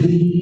Kall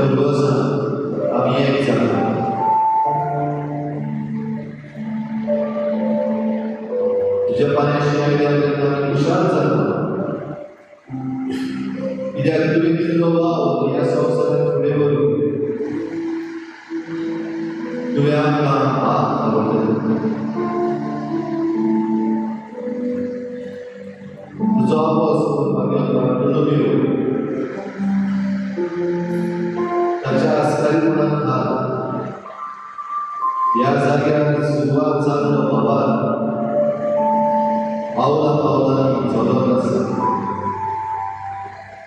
पूर्वजांना आम्ही एक झालो. तुझ्या पाण्याशी आम्ही खुशाल झालो. कित्याक तुवें दिल्लो वाव ह्या संवसारांत फुडें व्हरून तुवें आमकां हात आवडले. तुजो आवाज ताच्या आस्कारीपणाक हात ह्या जाग्यार सुरवात जाल्लो बाबार पावलां पावलांनी चलत आसा.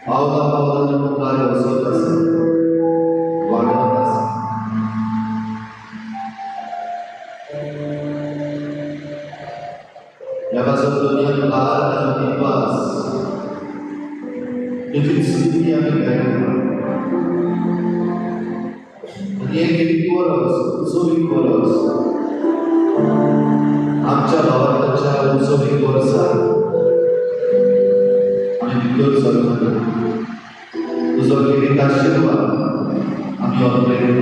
पावलां पावलांनी मुखार वचत आसा, वाडत आसा. ह्या भाशेन दुनियान भार आनी दिवस तुजी स्थिती आमी मेळटा. आनी एक परस उत्सवीक परस आमच्या भावार्थाच्या उत्सवीक वर्साक आमी भितर सरता. तुजो कितें आशिर्वाद आमी ऑलरेडी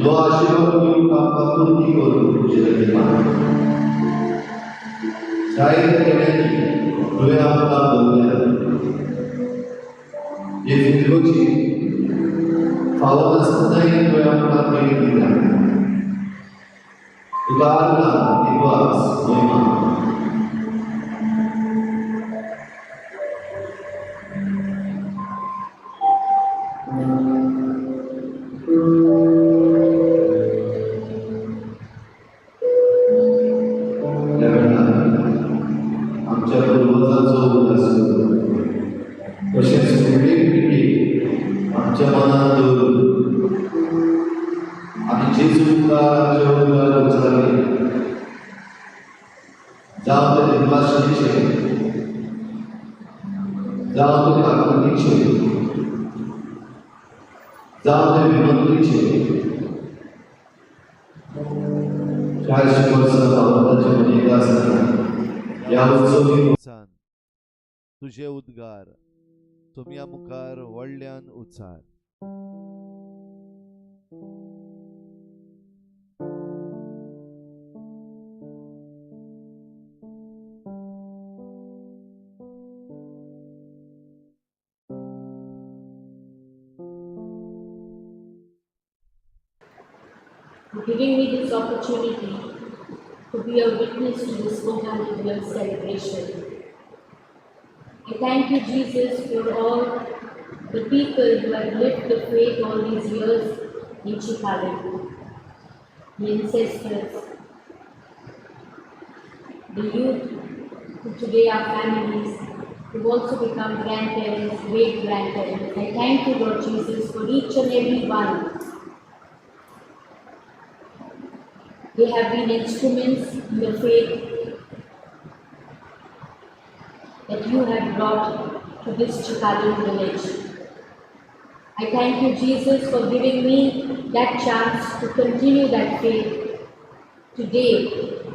जो आशिर्वाद घेवन आमकां पूर्ती करून तुजे लागीं मागता. जायते केल्यांनी तुवें आमकां भोगल्या. हे फिरगोची फावो नासतनाय तुवें आमकां मेळी दिल्या. तुका आर्गां दिवस महिमा. आमच्या पूर्वजांचो उदास तशेंच फुडली पिढी आमच्या मनांत दवरून आमी जेजू मुखार उच्चारले. जावं ते निर्वासनेचे, जावं ते काकुलीचे, जावं ते विनोदीचे. 40 वर्सां भावनाच्या मनेक आसतना ह्या उत्सवी तुझे उद्गार तुमया मुखार व्हडल्यान उच्चार. Giving me this opportunity to be a witness to this 400-year celebration. I thank you, Jesus, for all the people who have lived the faith all these years in Chicalim, the ancestors, the youth who today are families, who also become grandparents, great-grandparents. I thank you, Lord Jesus, for each and every one. They have been instruments in the faith that you have brought to this Chicalim village. I thank you, Jesus, for giving me that chance to continue that faith today,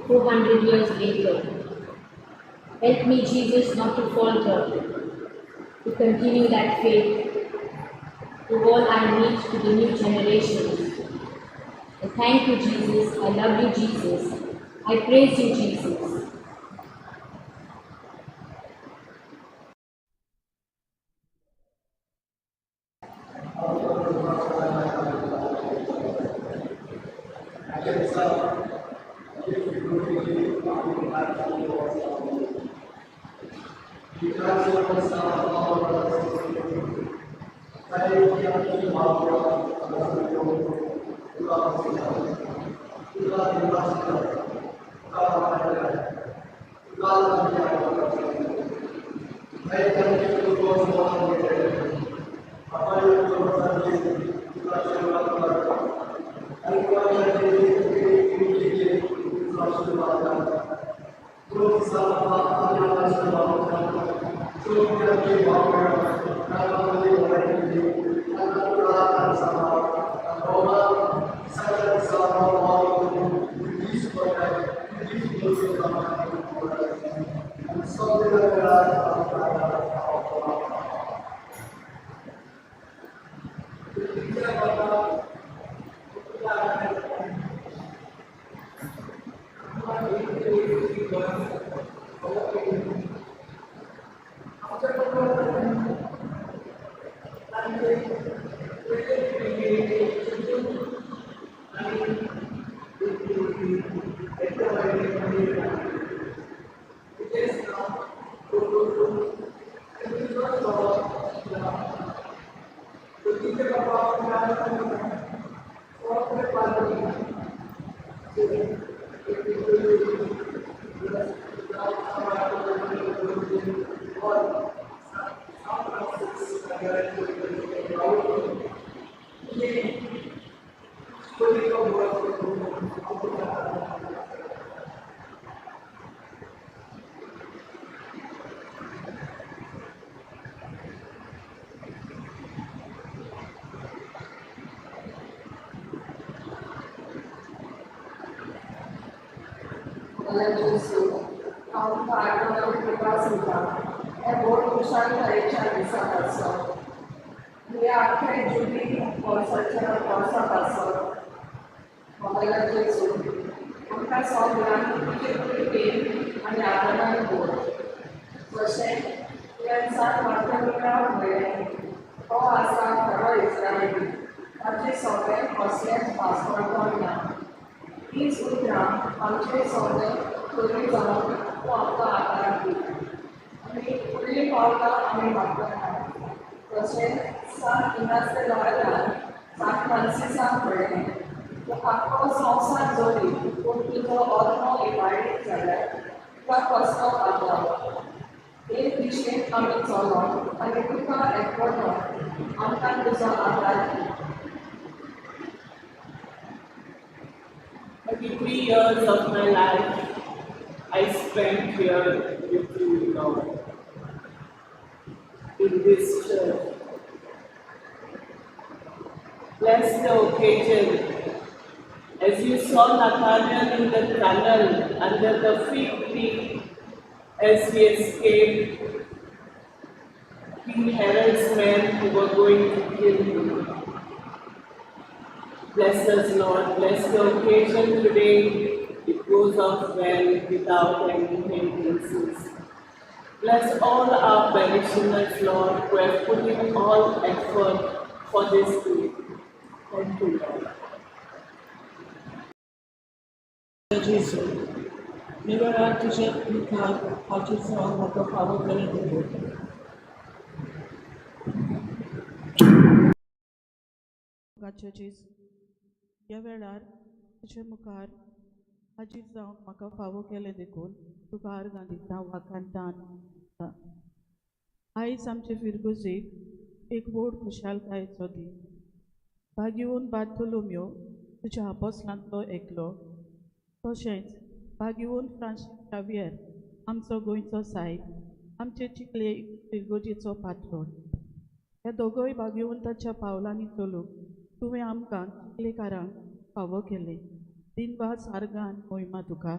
400 years later. Help me, Jesus, not to falter, to continue that faith to all I meet to the new generations. I thank you, Jesus. I love you, Jesus. I praise you, Jesus. Years of my life I spent here with you, Lord, in this church. Bless the occasion as you saw Nathaniel in the tunnel under the fig tree as he escaped King Herod's men who were going to kill him. Bless us, Lord. Bless the occasion today. It goes off well without any hindrances. Bless all our parishioners, Lord, who have put in all effort for this day. Thank you, Lord. Jesus, never had to shut me down, how to sound what the power can do. Churches ह्या वेळार तुजे मुखार हाजीर जावन म्हाका फावो केलें देखून तुका आर्गां दिता वाखाणटां आयज आमचे फिरगुजीक एक व्हड खुशालकायेचो दीस भाग्यवन बार्थोलोम्यो तुज्या आपोस्लांतलो एकलो तशेंच भाग्यवन फ्रांसीस शावियर आमचो गोंयचो सायब आमचे चिखले फिरगोजीचो पात्रोन ह्या दोगोय भाग्यवंताच्या पावलांनी चलूंक तुवें आमकां चिखलेकारांक फावो केले दिनवास आर्गां मोहिमा तुका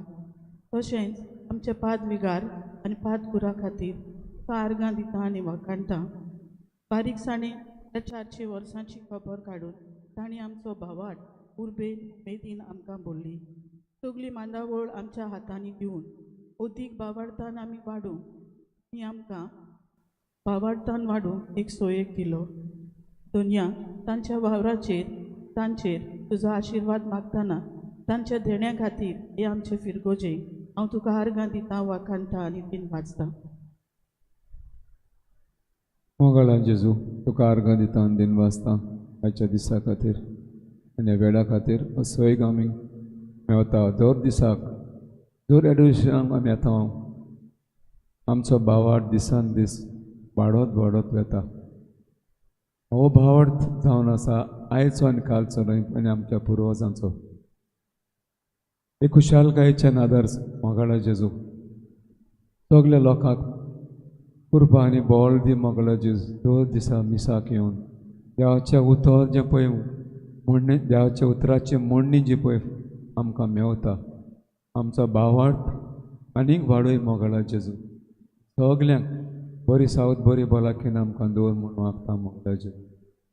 तशेंच आमचे पाद विगार आनी पाद कुरा खातीर तुका आर्गां दिता आनी वाखाणटां बारीकसाणें त्या 400 वर्सांची खबर काडून तांणी आमचो भावाट उर्बेन उमेदीन आमकां बोल्ली सगळी मांडावळ आमच्या हातांनी दिवन ओदीक भावार्थान आमी वाडूंक आनी आमकां भावार्थान वाडूंक एक सोयेक दिलो दुनिया तांच्या वावराचेर तांचेर तुजो आशिर्वाद मागतना तांच्या देण्या खातीर हे आमचे फिरगोजेक हांव तुका आर्गां दितां वाखाणटां आनी तीन वाचतां मोगळां जेजू तुका आर्गां दिता आनी दिन वाचतां आयच्या दिसा खातीर आनी ह्या वेळा खातीर सोयेक आमी मेवता दर दिसाक दर एडोरेशनाक आमी येता आमचो भावार्थ दिसान दीस वाडत वता हो भावार्थ जावन आसा आयचो आनी कालचो न्हय आनी आमच्या पुर्वजांचो एक खुशालकायेचे नादार मोगळा जेजू सगल्या लोकांक कृपा आनी बोल दी मोगळा जेजू दर दिसा मिसाक येवन देवाचें उतर जें पळय म्हणणी देवाच्या उतराची म्हणणी जी पळय आमकां मेवता आमचो भावार्थ आनीक वाडय मोगळा जेजू सगल्यांक बरी सावत बरी भलायकेन आमकां दवर म्हूण मागता मोगलाचे.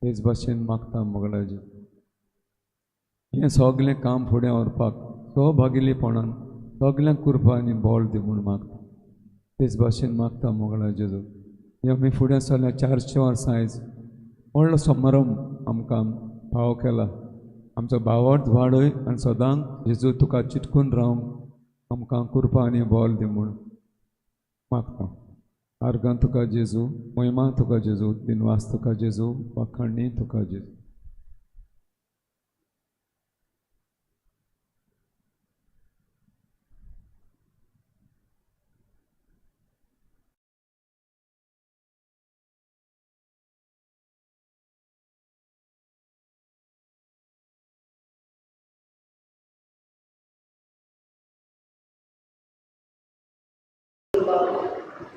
तेच भाशेन मागता मोगलाचे. हें सगलें काम फुडें व्हरपाक सहभागिलीपणान सगल्यांक कृपा आनी बोल दी म्हूण मागता. तेच भाशेन मागता मोगला जेजू. हे आमी फुडें चल्ल्या 400 वर्सां आयज व्हडलो समारंभ आमकां फावो केला. आमचो भावार्थ वाडय आनी सदांच जेजू तुका चिटकून रावंक आमकां कृपा आनी बोल दी म्हूण मागता. आर्गां तुका जेजू, महिमा तुका जेजू, दिनवास तुका जेजू, वाखाणणी तुका जेजू.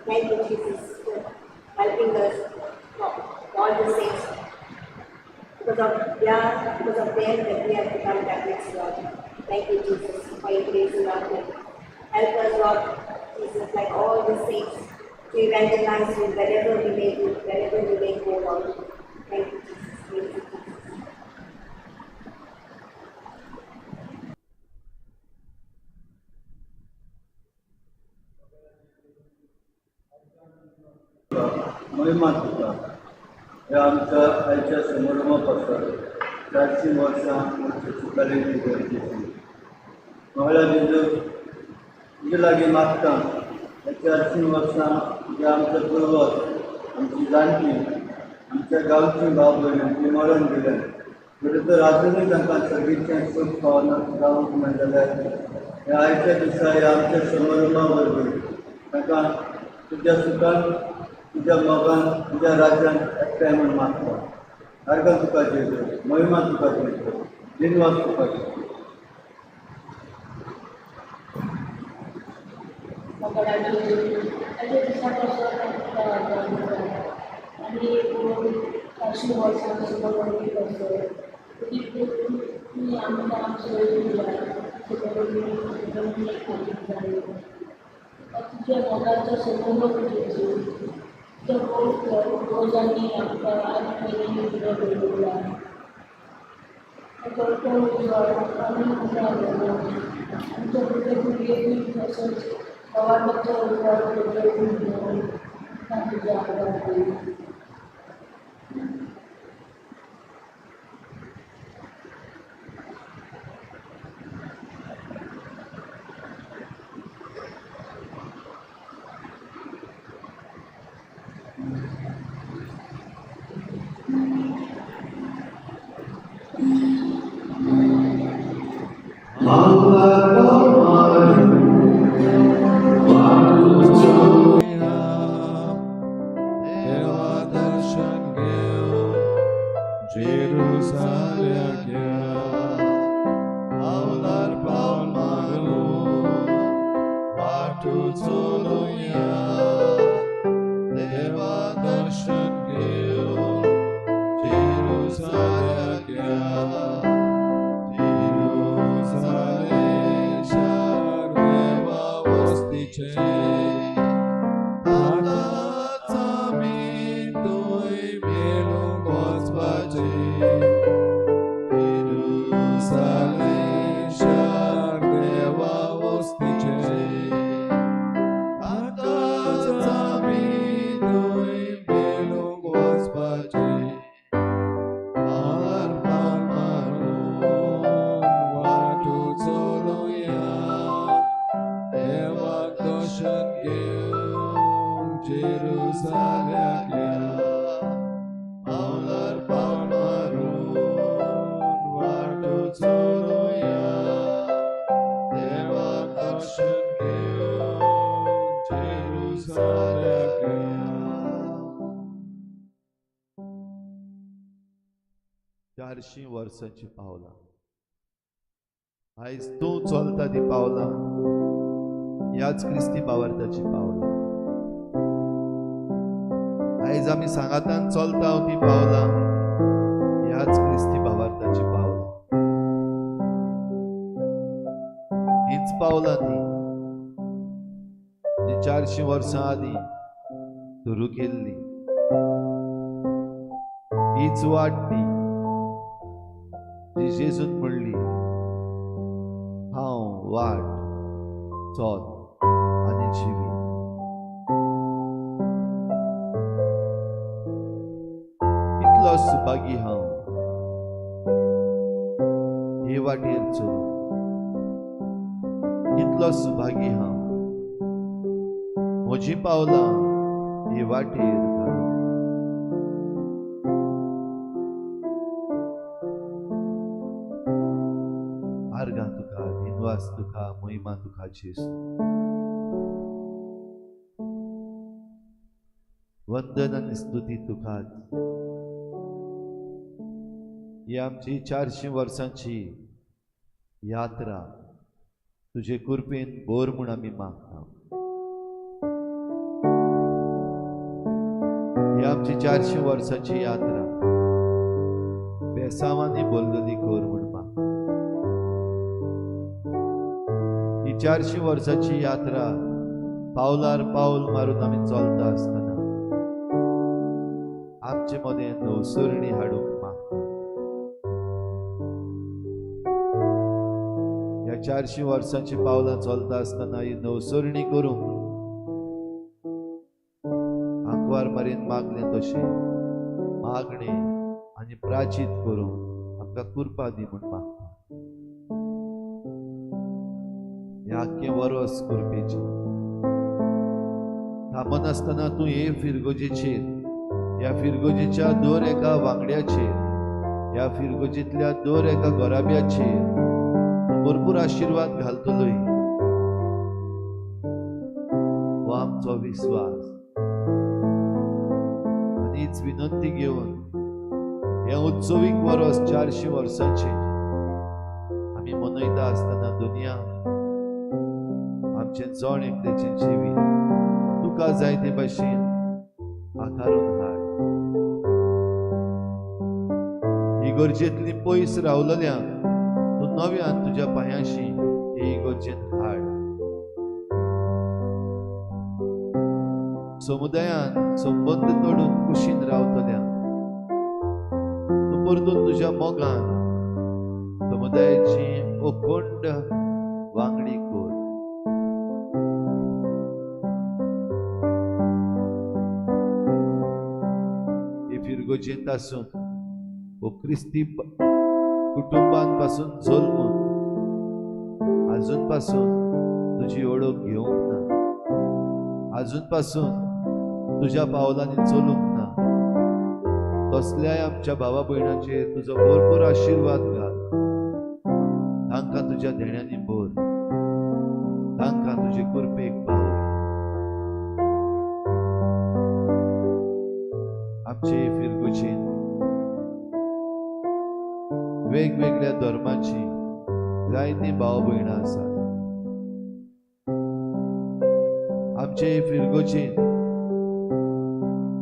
Thank you, Jesus, for helping us, all the saints. Because of them that we have become Catholics, Lord. Thank you, Jesus, for your grace and love. Help us, Lord, Jesus, like all the saints, to evangelize you wherever we may do, wherever we may go, Lord. Thank you, Jesus. Thank you, Jesus. महिमा तुका. हे आमच्या आयच्या समारंभापासून 400 वर्सां आमच्या चिकालीन गरजेची. मोगला जेजू तुजे लागीं मागता हे 400 वर्सां जे आमचे पूर्वज, आमची जाणटी, आमच्या गांवची भाव भयणी मरण दिलें. खरें तर आजुनूय तांकां सगळींचें सूख पावना जावंक मेळटलें. हे आयच्या दिसा हे आमच्या समारंभा वरवीं तांकां तुज्या सुखान, तुज्या मोगान, तुज्या राज्यान एकठांय म्हूण मागता. आर्गां तुका जेजू, महिमा तुका जेजू, दिनवास तुका जेजू. तुझ्या मोगाचा संबंध जेजू, तो रोजांनी आमकां आनी वेगळा आमच्या भुरगे तसोच गवांडाचो तुझ्या आदार वर्सांची पावलां आयज तूं चलता ती पावलां ह्याच क्रिस्ती भावार्थाची पावलां. आयज आमी सांगातान चलता ती पावलां ह्याच क्रिस्ती भावार्थाची पावलां. हीच पावलां ती 400 वर्सां आदीं सुरू केल्ली हीच वाट ती जी जेजून म्हणली, हांव वाट, सोत आनी जिवी. इतलो सुभागी हांव हे वाटेर चलूं, इतलो सुभागी हांव म्हजी पावलां हे वाटेर घालूं. आर्गां तुका, दिनवास तुका, महिमा तुका जेसू. वंदन आनी स्तुती तुकाच. ही आमची 400 वर्सांची यात्रा तुजे कृपेन बोर म्हूण आमी मागता. ही आमची 400 वर्सांची यात्रा बेसांवांनी बोललेली कोर म्हूण मागता. ही 400 वर्सांची यात्रा पावलार पावल मारून आमी चलता आसतना आमचे मदें नवसरणी हाडूंक मागता. ह्या 400 वर्सांची पावलां चलता आसतना ही नवसरणी करूंक आंकवार मारीन मागलें तशें मागणें आनी प्राचीत करूंक आमकां कृपा दी म्हूण मागता. ह्या आख्खें वरोस कृपेची थांबन आसतना तूं हे फिरगोजेचेर, ह्या फिरगोजेच्या दर एका वांगड्याचेर, ह्या फिरगोजेंतल्या दर एका गोराब्याचेर भरपूर आशीर्वाद घालतलोय हो आमचो विश्वास. आनी हीच विनंती घेवन हे उत्सवीक वरोस 400 वर्सांचे आमी मनयता आसतना दुनिया आमचें जण एकल्याचें जिवीत तुका जाय ते भाशेन आकारून हाड. ही गरजेंतली पयस रावलेल्यांक तूं नव्यान तुज्या पांयाशी हे इगोर्जेंत हाड. समुदायान संबंद तोडून कुशीन रावतल्यांक तूं परतून तुज्या मोगान समुदायाची अखंड वांगडी कर. हे फिरगोजेंत आसून हो क्रिस्ती कुटुंबांपासून जल्मून अजून पासून तुजी ओळख घेवंक ना, अजून पासून तुज्या पावलांनी चलूंक ना, तसल्याय आमच्या भावा भयणांचेर तुजो भरपूर आशीर्वाद घाल. तांकां तुज्या देण्यांनी भर, तांकां तुजे कृपेक पावय. आमचे फिरगोचेन वेगवेगळ्या धर्माची जायतीं भाव भयणां आसात. आमचे फिरगोचेन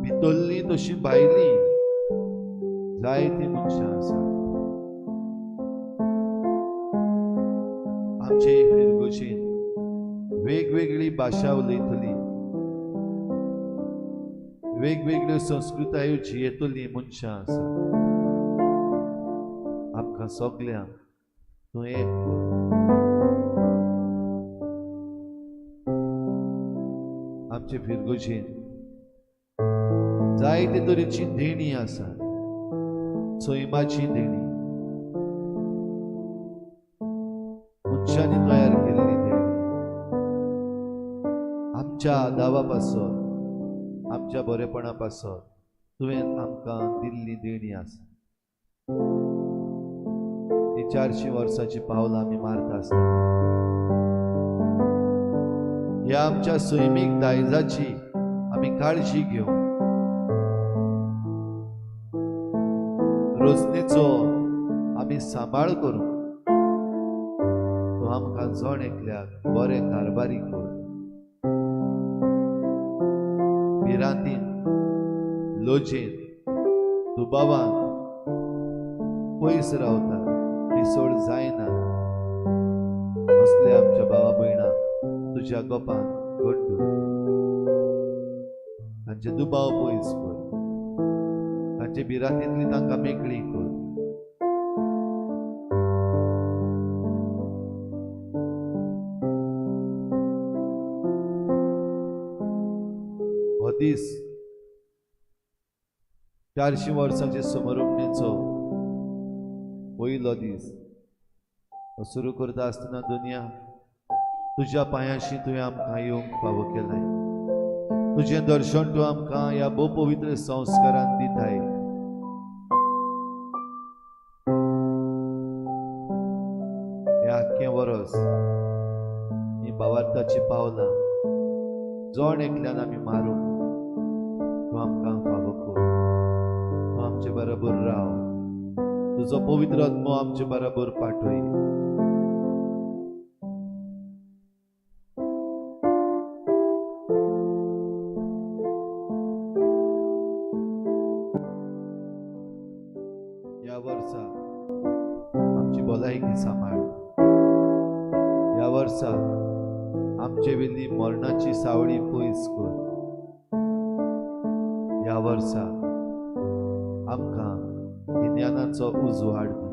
भितरलीं तशीं भायलीं जायतीं मनशां आसात. आमचे फिरगोचेन वेगवेगळी भाशा उलयतलीं, वेगवेगळ्यो संस्कृतायो जियेतलीं मनशां आसात. आमकां सगल्यांक तूं एक कर. आमचे फिरगोचेन जायते तरेची देणी आसात. सैमाची देणी, मनशांनी तयार केल्ली देणी, आमच्या दावा पासत, आमच्या बरेपणा पासत तुवें आमकां दिल्ली देणी आसा. ही 400 वर्सांची पावलां आमी मारता आसतना ह्या आमच्या सैमीक दायजाची आमी काळजी घेवं. रोजनेचो आमी सांबाळ करूं. तूं आमकां जण एकल्याक बरें कारभारी कर. भिरांतीन, लोजेन, दुबावान पयस रावतात, पिसोड जायना असले आमच्या भावा भयणांक तुज्या गोपान घट धर. तांचे दुबाव पयस कर, तांचे भिरांतींतली तांकां मेकळी कर. हो दीस 400 वर्सांचे समरंभणेचो पयलो दीस. सुरू करता आसतना दुनिया तुज्या पांयाशी तुवें आमकां येवंक फावो केलाय. तुझें दर्शन तूं आमकां ह्या भोव पवित्र संस्कारान दिताय. हे आख्खें वरस ही भावार्थाची पावलां जोण एकल्यान आमी मारूंक तूं आमकां फावो कर. तूं आमचे बरोबर राव. तुजो पवित्र आत्मो आमचे बरोबर पाठय. या वर्सा आमची भलायकी सांबाळ. या वर्सा आमचे वेली मरणाची सावळी पयस कर. या वर्सा आमकां ज्ञानाचो उजवाड दी.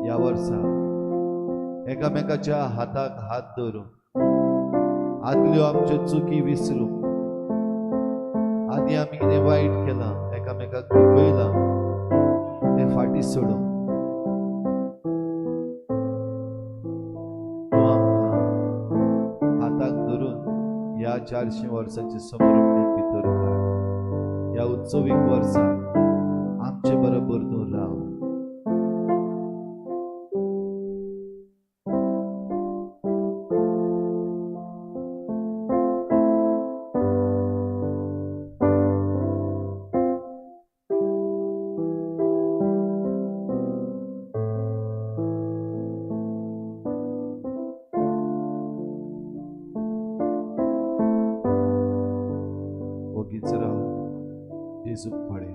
या वर्सा एकामेकाच्या हाताक हात धरून आदल्यो आमच्यो चुकी विसरूंक, आदी आमी कितें वायट केलां, एकामेकाक दुखयलां ते फाटी सोडूंक तूं आमकां हाताक धरून ह्या 400 वर्सांचे समरंभणेंत भितर काड. ह्या उत्सवीक वर्सा आमचे बरोबर तूं राव. ओगीच राव जेजूक फळे.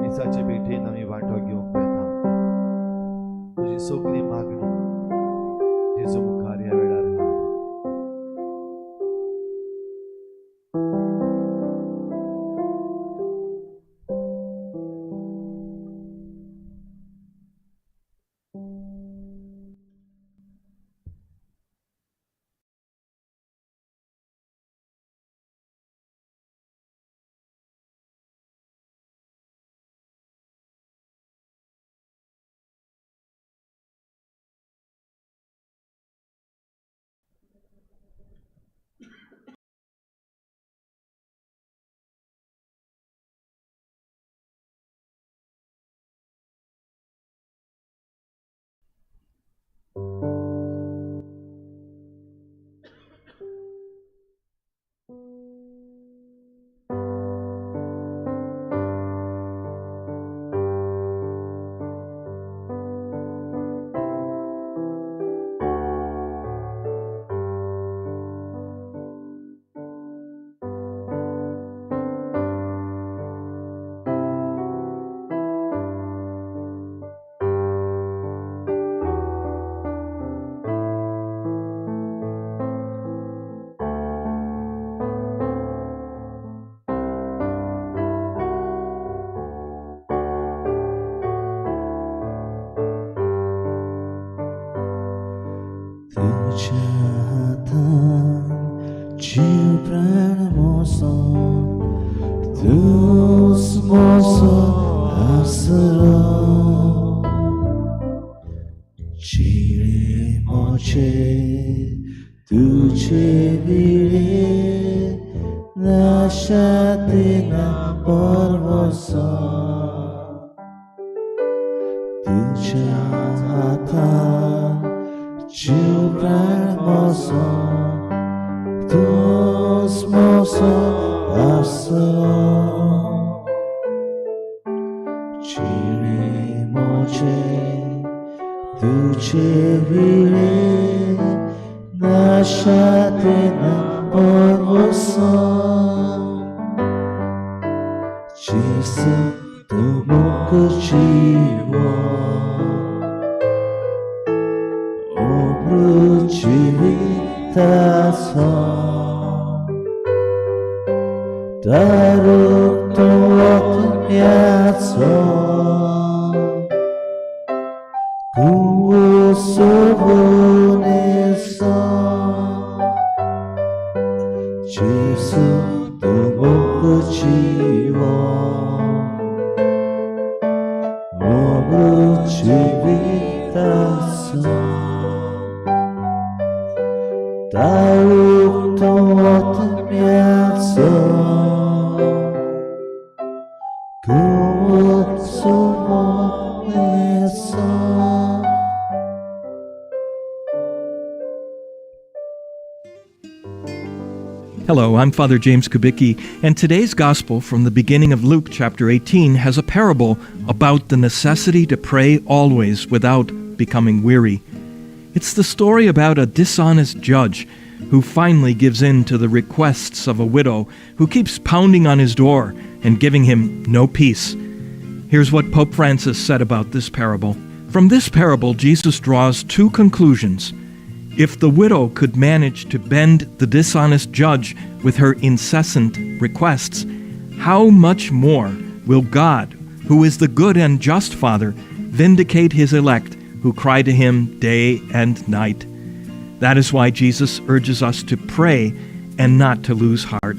दिसाचे भेटेन आमी वांटो घेवंक येता. तुजी सगळी मागणी जेजू मुखार ह्या वेळार हाड. जीव प्राण मोसो तुस मोसो आसरो चिरे मोचे तुझे विरे नाशातेना परवसो तुझ्या हातान जीव प्राण मोसो तुस मोसो आसरो चिरे मोचे तुझे विरे नाशातेना परवसो Jesu तुमको जीवो obru जीवितासो 다룩도 어떠냐소 구워서 보내서 지수도 먹고 지워 먹으로 집이다서 다룩도 어떠냐소 구워서 보내서. Hello, I'm Father James Kubicki, and today's Gospel from the beginning of Luke chapter 18 has a parable about the necessity to pray always without becoming weary. It's the story about a dishonest judge who finally gives in to the requests of a widow who keeps pounding on his door and giving him no peace. Here's what Pope Francis said about this parable. From this parable, Jesus draws two conclusions. If the widow could manage to bend the dishonest judge with her incessant requests, how much more will God, who is the good and just Father, vindicate his elect who cry to him day and night? That is why Jesus urges us to pray and not to lose heart.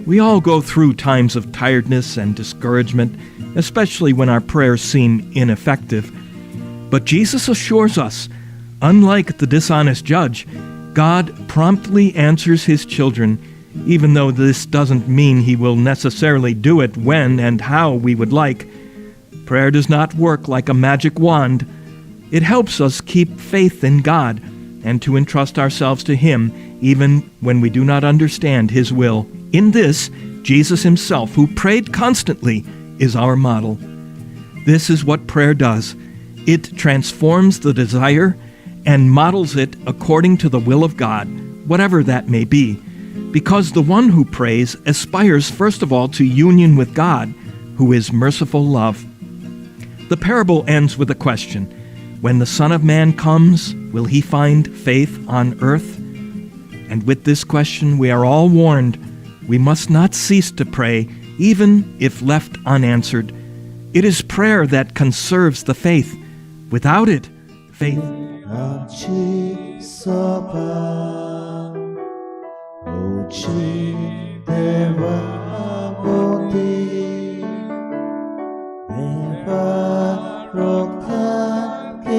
We all go through times of tiredness and discouragement, especially when our prayers seem ineffective. But Jesus assures us, unlike the dishonest judge, God promptly answers his children, even though this doesn't mean he will necessarily do it when and how we would like. Prayer does not work like a magic wand. It helps us keep faith in God and to entrust ourselves to him even when we do not understand his will. In this, Jesus himself, who prayed constantly, is our model. This is what prayer does. It transforms the desire and models it according to the will of God, whatever that may be, because the one who prays aspires first of all to union with God, who is merciful love. The parable ends with a question. When the Son of Man comes, will he find faith on earth? And with this question, we are all warned. We must not cease to pray, even if left unanswered. It is prayer that conserves the faith. Without it, faith 지서봐 오직 내와 보디 내가 록하게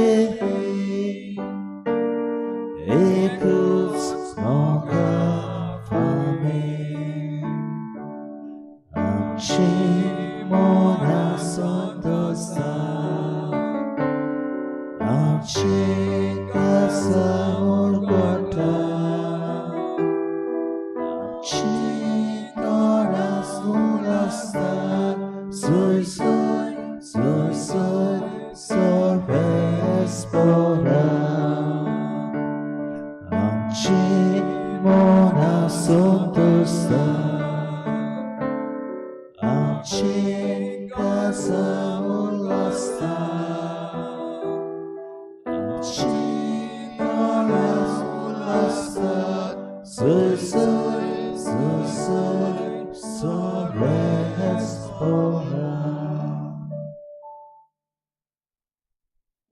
에그스 너가 밤에 암치 모나서 더사 Chica Saurgota Chica Rasulasta Soy Sorvespora Chimona Sontosa Chica Saurgasta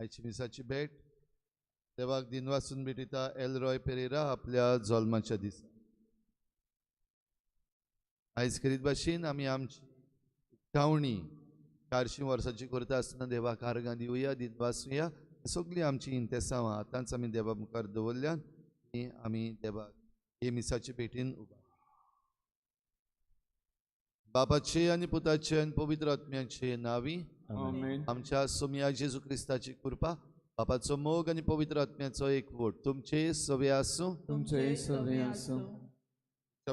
आयची मिसाची भेट देवाक दिनवासून भेटिता Elroy Pereira आपल्या जल्माच्या दिसा. आयज करीत भाशेन आमी आमची उक्तावणी 400 वर्सांची करता आसतना देवाक आर्गां दिवया, दिनवासुया. सगळीं आमची इंतेसांवां आतांच आमी देवा मुखार दवरल्यान आमी देवाक हे मिसाचे भेटीन उबा. बापाचे आनी पुताचे आनी पवित्र आत्म्याचे नावी आमच्या सोम्या जेजू क्रिस्ताची कृपा, बापाचो मोग आनी पवित्र आत्म्याचो एकवट तुमचे सवे आसूं.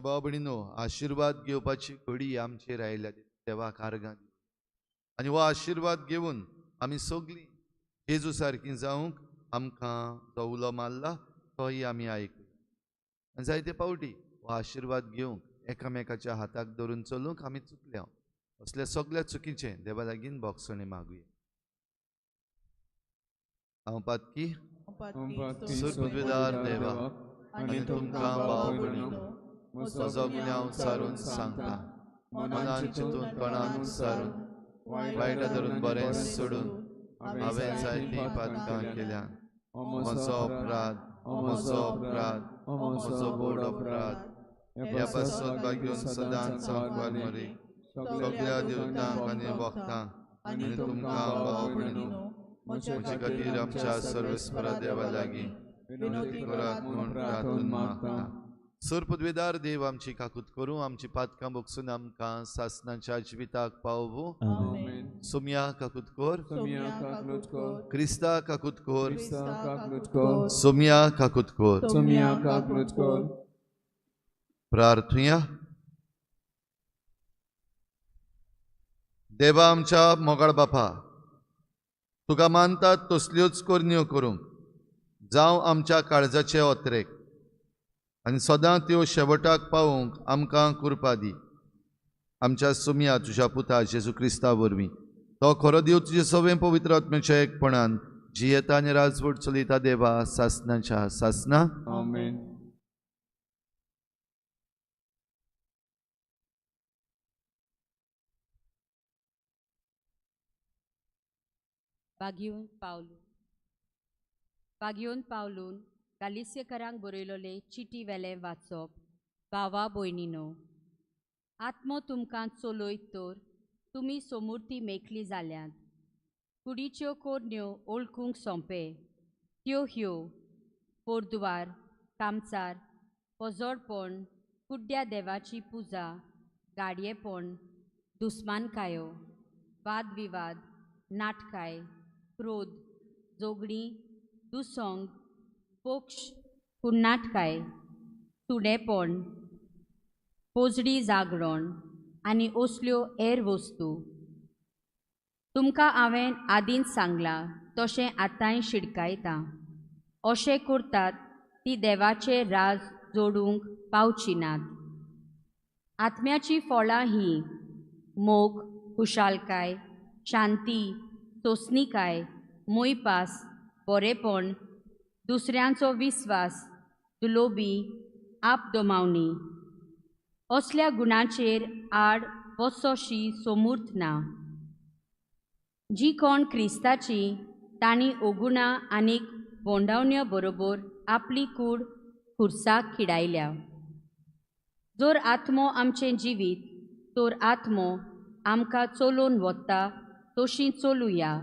भाव भयणीनो, आशिर्वाद घेवपाची घडी आमचेर आयल्या. देवाक आर्गां आनी हो आशिर्वाद घेवन आमी सगळीं जेजू सारकीं जावंक आमकां जो उलो मारला तोय आमी आयकूया. आनी जायते पावटी हो आशिर्वाद घेवंक एकामेकाच्या हाताक धरून चलूंक आमी चुकल्या. असल्या सगळ्या चुकीचे देवा लागीं बोगसणे मागुया. हांव पातकी सुरपदवेदार देवा आनी तुमकां भाव भयणीनो, म्हजो गुन्यांव सारून सांगता मनान चिंतून कणान सारून वायट धरून बरें सोडून हांवें जायतीं पातकां केल्यात म्हजो अपराध म्हजो बोड अपराध ह्या पासत घेवन सदांच सांगवार मरी सगळ्या देवतांक आनी भक्तांक आनी तुमकां भाव भयणू म्हजे खातीर आमच्या सर्वेस्परा देवा लागीं विनोदी करात म्हूण प्रार्थून मागता. सूर पदवीदार देव आमची काकूत करूं आमची पातकां बगसून आमकां सासणाच्या जिविताक पावू. सोम्या काकूत कोर क्रिस्ता काकूत कोर सोम्या काकूत कोर प्रार्थुया. देवा आमच्या मोगाळ बापा तुका मानतात तसल्योच करण्यो करूंक जावं आमच्या काळजाचे ओत्रेक आनी सदां त्यो शेवटाक पावूंक आमकां कृपा दी. आमच्या सोम्या तुज्या पुता जेजू क्रिस्ता वरवीं तो खरो देव तुजे सवें पवित्र आत्म्याच्या एकपणान जियेता आनी राजवट चलयता देवा सासणाच्या सासना. आमेन. बागयोन पावलून गालिसियकारांक बरयलोले चिटी वेले वाचप. भावा भयणीनो आत्मो तुमकां चलयत तर तुमी समृद्धी मेकली जाल्यात. कुडीच्यो कोरण्यो ओळखूंक सोंपे त्यो ह्यो पोरदुवार कामचार पोजोडपण कुड्ड्या देवाची पुजा गाडयेपण दुस्मानकायो वादविवाद नाटकाय क्रोध जोगणी दुसंग पोक्ष कुन्नाटकाय सुडेपण पोजडी जागरण आनी असल्यो हेर वस्तू तुमकां हांवें आदींच सांगलां तशें आतांय शिडकायता. अशें करतात ती देवाचे राज जोडूंक पावची नात. आत्म्याची फळां ही मोग खुशालकाय शांती सोंसणीकाय मोयपास बरेपण दुसऱ्यांचो विस्वास दुलोबी आपदोमावणी असल्या गुणांचेर आड बसोशी समूर्थ ना. जी कोण क्रिस्ताची तांणी ओगुणां आनीक भोंडावण्यो बरोबर आपली कूड खुर्साक खिडायल्या. जोर आत्मो आमचें जिवीत तर आत्मो आमकां चलोवन वता तशीं चलुया.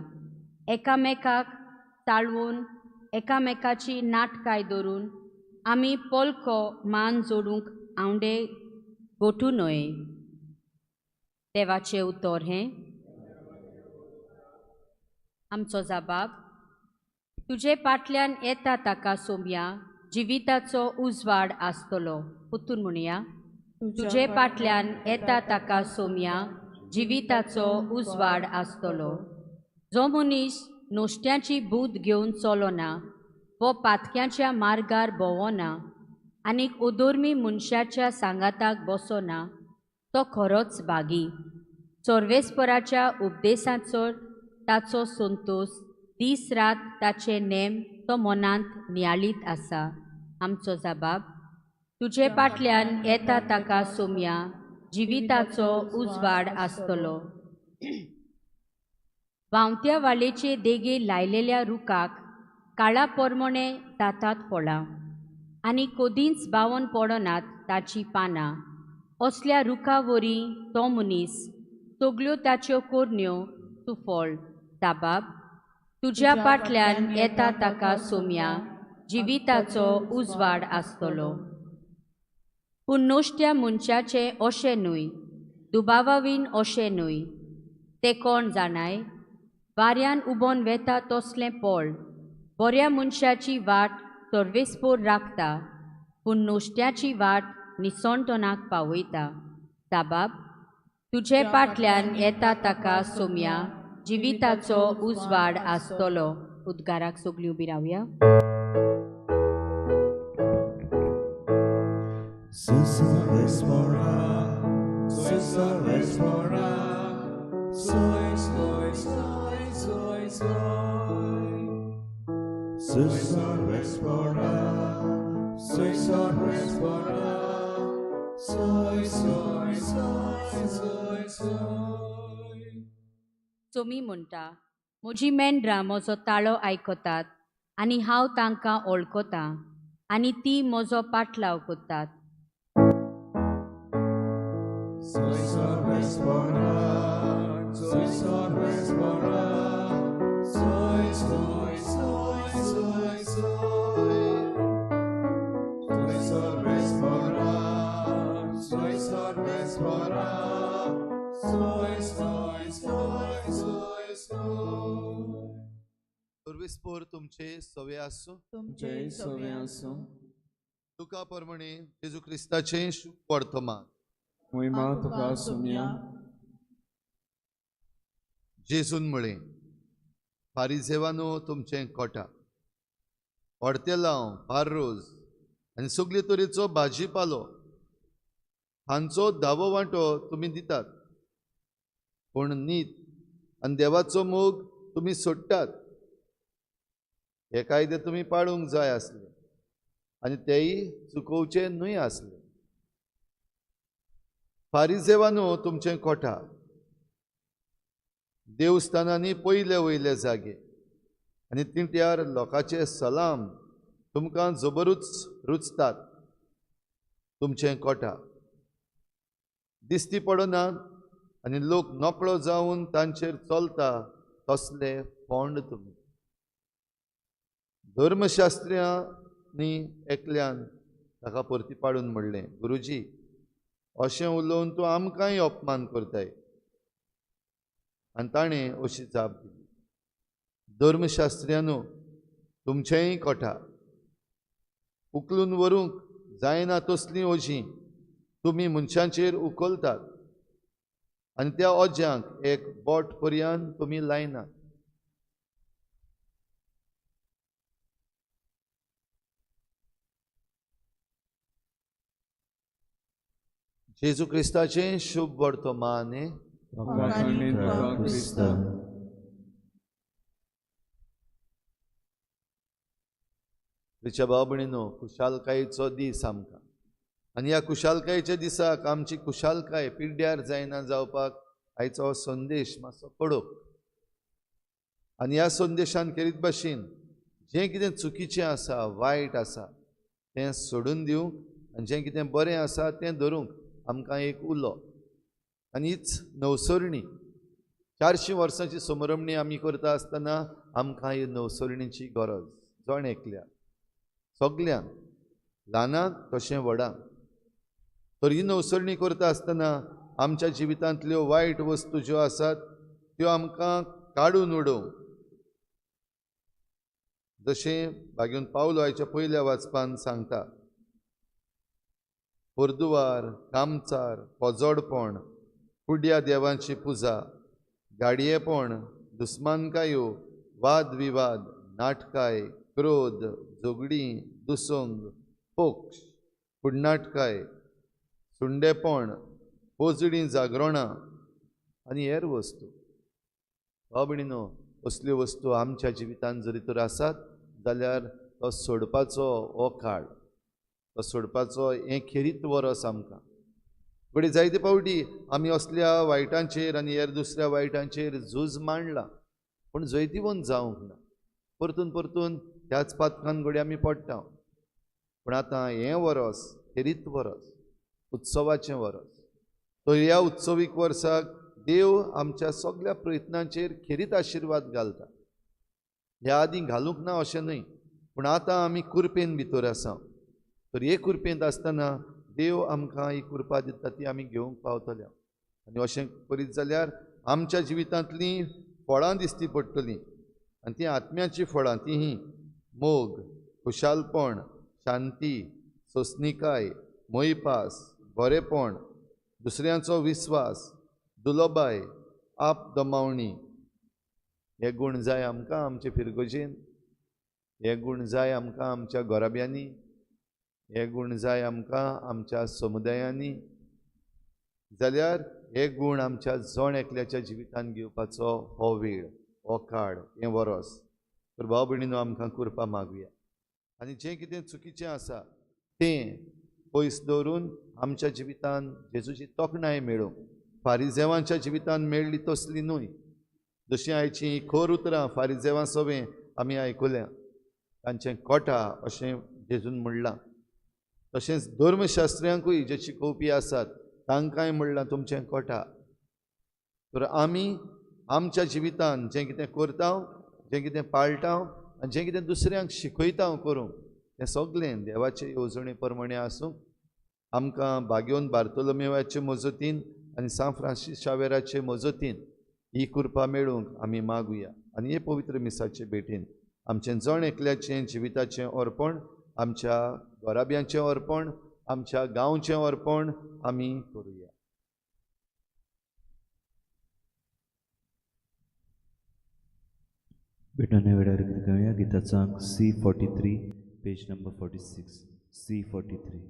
एकामेकाक चाळवून एकामेकाची नाटकाय धरून आमी पोलको मान जोडूंक आवडे गोठू न्हय. देवाचें उतर हें आमचो जबाब. तुजे फाटल्यान येता ताका सोम्या जिविताचो उजवाड आसतलो. उतून म्हणया तुजे फाटल्यान येता ताका सोम्या जिविताचो उजवाड आसतलो. जो मनीस नोश्त्याची बूद घेवन चलोना वो पातक्याच्या मार्गार भोवना आनीक उदोर्मी मनशाच्या सांगाताक बसोना तो खरोच बागी. सर्वेस्पराच्या उपदेशाचो ताचो संतोष दीस रात ताचे नेम तो मनांत नियाळीत आसा. आमचो जबाब. तुजे फाटल्यान येता ताका सोम्या जिविताचो उजवाड आसतलो. वावत्या वालेचे देगे लायलेल्या रुखाक काळा पोरमोणे जातात फळां आनी कोदींच बावन पडनात ताची पानां. असल्या रुखा वरी तो मनीस सगल्यो ताच्यो कोरण्यो सुफळ. जबाब. तुज्या फाटल्यान येता ताका सोम्या जिविताचो उजवाड आसतलो. पूण नोश्त्या मनशाचें अशें न्हय दुबावावीन अशें न्हय. ते कोण जाणाय वाऱ्यान उबोन वेता तसलें पळ. बऱ्या मनशाची वाट सर्वेस्पोर राखता पूण नोश्त्याची वाट निसणटोनाक पावयता. जबाब. तुजे फाटल्यान येता ताका सोम्या जिविताचो उजवाड आसतलो. उद्गाराक सगळीं उबी रावया. चोमी म्हणटा, म्हजी मेंढरां म्हजो ताळो आयकतात आनी हांव तांकां वळखतां आनी ती म्हजो पाटलाव करतात. Soy sorves volar, soy sorves volar, soy, soy, soy, soy, soy. Soy sorves volar, soy sorves volar, soy, soy, soy, soy, soy. सर्विस्पोर तुमचे सवे आसो. तुमचे सवे आसूं. तुका परमणे जेजू क्रिस्ताचे शुभ वर्तमान. महिमा तुका सुमया. जेजून म्हळें, फारिजेवानो तुमचें कोटा, ऑडतेलांव, बार्रोज आनी सगळे तरेचो भाजी पालो हांचो दावो वांटो तुमी दितात, पूण न्हीद आनी देवाचो मोग तुमी सोडटात. हे कायदे तुमी पाळूंक जाय आसले आनी तेय चुकोवचे न्हय आसले. फारिजेवानो तुमचें कोठा, देवस्थानांनी पयले वयले जागे आनी तिंट्यार लोकांचे सलाम तुमकां जबरूच रुचतात. तुमचें कोठा दिसती पडनात आनी लोक नकळो जावन तांचेर चलता तसले फोंड तुमी. धर्मशास्त्र्यांनी एकल्यान ताका परती पाडून म्हणलें, गुरुजी, अशें उलोवन तूं आमकांय अपमान करताय. आनी ताणें अशी जाप दिली, धर्मशास्त्र्यानो तुमचेंय कोठा, उखलून व्हरूंक जायना तसलीं ओजीं तुमी मनशांचेर उखलतात आनी त्या ओज्यांक एक बोट पर्यंत तुमी लायनात. जेजू क्रिस्ताचे शुभ वर्तमान. तुझ्या भाव भयणीनो, खुशालकायेचो दीस आमकां, आनी ह्या खुशालकायेच्या दिसाक आमची खुशालकाय पिड्ड्यार जायना जावपाक आयचो हो संदेश मातसो पडोवप. आनी ह्या संदेशान करीत भाशेन जें कितें चुकीचें आसा, वायट आसा, तें सोडून दिवंक आनी जें कितें बरें आसा तें धरूंक आमकां एक उलो. आनी हीच नवसरणी 400 वर्सांची समरमणी आमी करता आसतना आमकां ही नवसरणीची गरज जण एकल्या सगल्यांक, ल्हानाक तशें व्हडांक. तर ही नवसरणी करता आसतना आमच्या जिवितांतल्यो वायट वस्तू ज्यो आसात त्यो आमकां काडून उडोवंक, जशें भाग्यून पावलो आयच्या पयल्या वाचपान सांगता, पर्दुवार, कामचार, पोजोडपण, कुड्या देवांची पुजा, गाडयेपण, दुस्मानकायो, वाद विवाद, नाटकाय, क्रोध, झगडीं, दुसंग, पोक्ष, कुडनाटकाय, सुंडेपण, पोजडीं जागरणां आनी हेर वस्तू. भाव भयणीनो, असल्यो वस्तू आमच्या जिवितांत जरी तर आसात जाल्यार तो सोडपाचो हो काळ, तो सोडपाचो हें खेरीत वरस आमकां. घडी जायते फावटी आमी असल्या वायटांचेर आनी हेर दुसऱ्या वायटांचेर झूज मांडला, पूण जैतिवंत जावंक ना. परतून परतून ह्याच पातकान घडी आमी पडटा. पूण आतां हें वरस खेरीत वरस, उत्सवाचें वरस. तो ह्या उत्सवीक वर्साक देव आमच्या सगळ्या प्रयत्नांचेर खेरीत आशिर्वाद घालता. ह्या आदीं घालूंक ना अशें न्हय, पूण आतां आमी कुरपेन भितर आसा. तर हे कुरपेंत आसतना देव आमकां ही कृपा दिता ती आमी घेवंक पावतले. आनी अशें करीत जाल्यार आमच्या जिवितांतलीं फळां दिसती पडटलीं, आनी ती आत्म्याची फळां तीं मोग, खुशालपण, शांती, सोंसणीकाय, मोईपास, बरेपण, दुसऱ्यांचो विस्वास, दुलोबाय, आप दमावणी. हे गूण जाय आमकां आमचे फिरगोजेन, हे गूण जाय आमकां आमच्या घोराब्यांनी, हे गूण जाय आमकां आमच्या समुदायांनी. जाल्यार हे गूण आमच्या जण एकल्याच्या जिवितांत घेवपाचो हो वेळ, हो काळ, हें वरस. तर भाव भयणीनो, आमकां कृपा मागुया आनी जें कितें चुकीचें आसा तें पयस दवरून आमच्या जिवितांत जेजूची तोखणाय मेळोवंक, फारिजेवांच्या जिवितांत मेळ्ळी तसली न्हय, जशीं आयची खोर उतरां फारिजेवां सभें आमी आयकुल्या तांचें कोटा अशें जेजून म्हणलां. तशेंच धर्मशास्त्रियांकूय जे शिकोवपी आसात तांकांय म्हणलां तुमचें कोटा. तर आमी आमच्या जिवितांत जें कितें करता, जें कितें पाळटा आनी जें कितें दुसऱ्यांक शिकयता करूंक तें सगळें देवाचे येवजणे प्रमाणे आसूं. आमकां बागेवन बार्तोलोमेवाचे मजतीन आनी सान फ्रांसीस शावेराचे मजतीन ही कृपा मेळूंक आमी मागुया. आनी हे पवित्र मिसाचे भेटेन आमचें जण एकल्याचें जिविताचें अर्पण, आमच्या गोराब्यांचें अर्पण, आमच्या गांवचें अर्पण आमी करुया. भेटणे वेळार घेवया गिताचो C43 पेज नंबर 46 C43.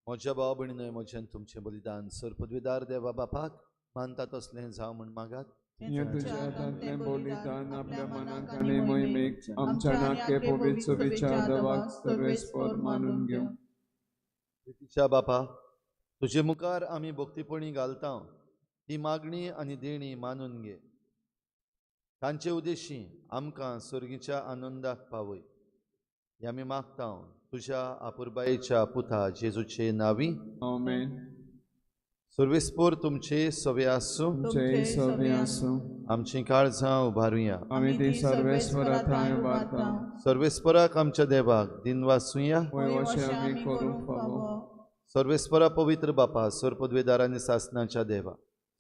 म्हज्या भाव भयणींनो, म्हजें तुमचें बलिदान सर पदवीदार देवा बापाक मानता तसलें जावं म्हण मागात. तुझ्या हातांतलें बलिदान आपल्या मनाक आनी मोहिमेक आमच्या नाके पवित्र विचार देवाक सर्वेस्पर मानून घेवं. प्रितीच्या बापा, तुजे मुखार आमी भक्तीपणी घालता ती मागणी आनी देणी मानून घे. तांचे उद्देशी आमकां स्वर्गीच्या आनंदाक पावय हें आमी मागता तुज्या आपुरबायेच्या पुता जेजूचे नांवी. आमेन. सर्वेस्पर तुमचे सवे आसूं. तुमचे सवे आसूं. आमची काळजां उबारुया. आमी ती सर्वेस्परा थंय उबारता. सर्वेस्पराक आमच्या देवाक दिन वाचुया. अशें आमी करूंक फावो. सर्वेस्परा पवित्र बापा, सर पदवेदारांनी सासनाच्या देवा,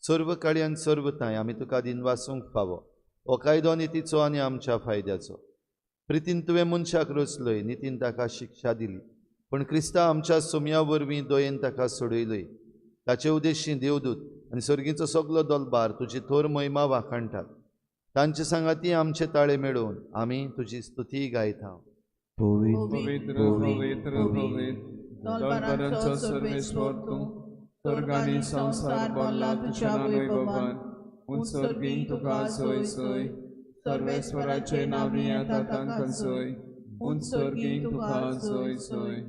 सर्व काळी आनी सर्व थाय आमी तुका दिन वाचूंक फावो. हो कायदो नितीचो आनी आमच्या फायद्याचो. प्रितीन तुवें मनशाक रचलय, नितीन ताका शिक्षा दिली, पण क्रिस्ता आमच्या सोम्या वरवीं दयेन ताका सोडयलय. ताचे उद्देशी देवदूत आनी सर्गीचो सगलो दलबार तुजी थोर महिमा वाखाणटात. तांचे सांगाती आमचे ताळे मेळोवन आमी तुजी स्तुती गायता. पवित्र पवित्र पवित्र दलबारांचो सर्वेस्वर तूं, स्वर्ग आनी संवसार भरला तुज्या वैभवान. उंचर्गीन तुका सय सय, सर्वेस्वराचे नांवी येता तांकां सय, उंचर्गीन तुका सय सय.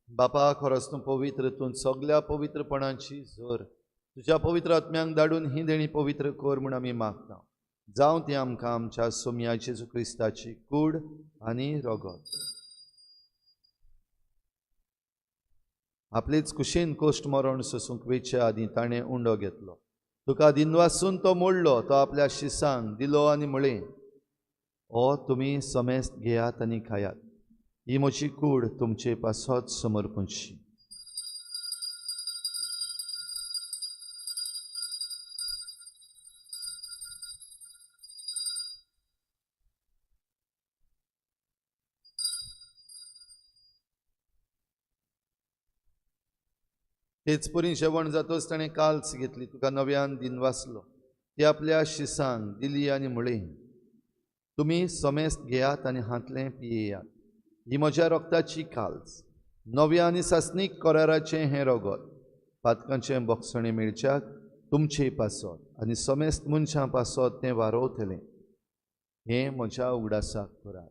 बापा, खरोच तूं पवित्र, तूं सगल्या पवित्रपणाची झर तुज्या पवित्र आत्म्यांक धाडून ही देणी पवित्र कर म्हूण आमी मागता. जावं ती आमकां आमच्या सोम्या जेजू क्रिस्ताची कूड आनी रगत. आपलीच कुशीन कोश्ट मरण सोसूंक वेचे आदीं ताणें उंडो घेतलो. तुका दिनवासून तो मोडलो, तो आपल्या शिसांक दिलो आनी म्हळें, हो तुमी समेस्त घेयात आनी खायात. ही म्हजी कूड तुमचे पासत समर्पूंची. तेच परी जेवण जातच ताणें काल्स घेतली, तुका नव्यान दिन वाचलो, ती आपल्या शिसांक दिली आनी म्हळें, तुमी समेस्त घेयात आनी हातलें पियेयात. ही म्हज्या रक्ताची काल्स, नव्या आनी सासनीक कराराचें हें रगत पातकांचें बोगसणें मेळच्याक तुमची पासत आनी समेस्त मनशां पासत तें वारोवतलें हें म्हज्या उगडासाक करात.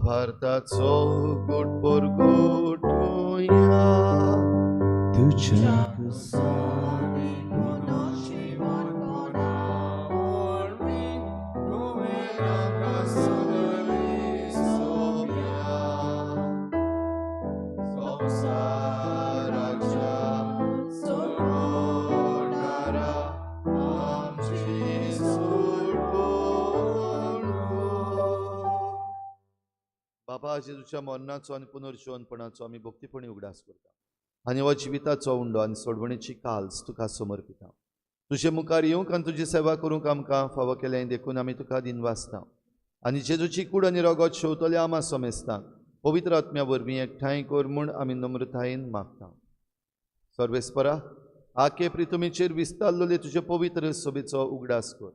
भारताचो गोट परगोटुया तुझ्या बाबा जेजूच्या मरणाचो आनी पुनर्जीवनपणाचो आमी भक्तीपणी उगडास करता आनी हो जिविताचो उंडो आनी सोडवणेची काल्स तुका समर्पिता. तुजे मुखार येवंक आनी तुजी सेवा करूंक आमकां फावो केलें देखून आमी तुका दिनवासता आनी जेजूची कूड आनी रगत शेवतले आमा समेस्तांक पवित्र आत्म्या वरवीं एकठांय कर म्हूण आमी नम्रतायेन मागता. सर्वेस्परा आखे प्रितुमेचेर विस्तारलोले तुजे पवित्र सोबेचो उगडास कर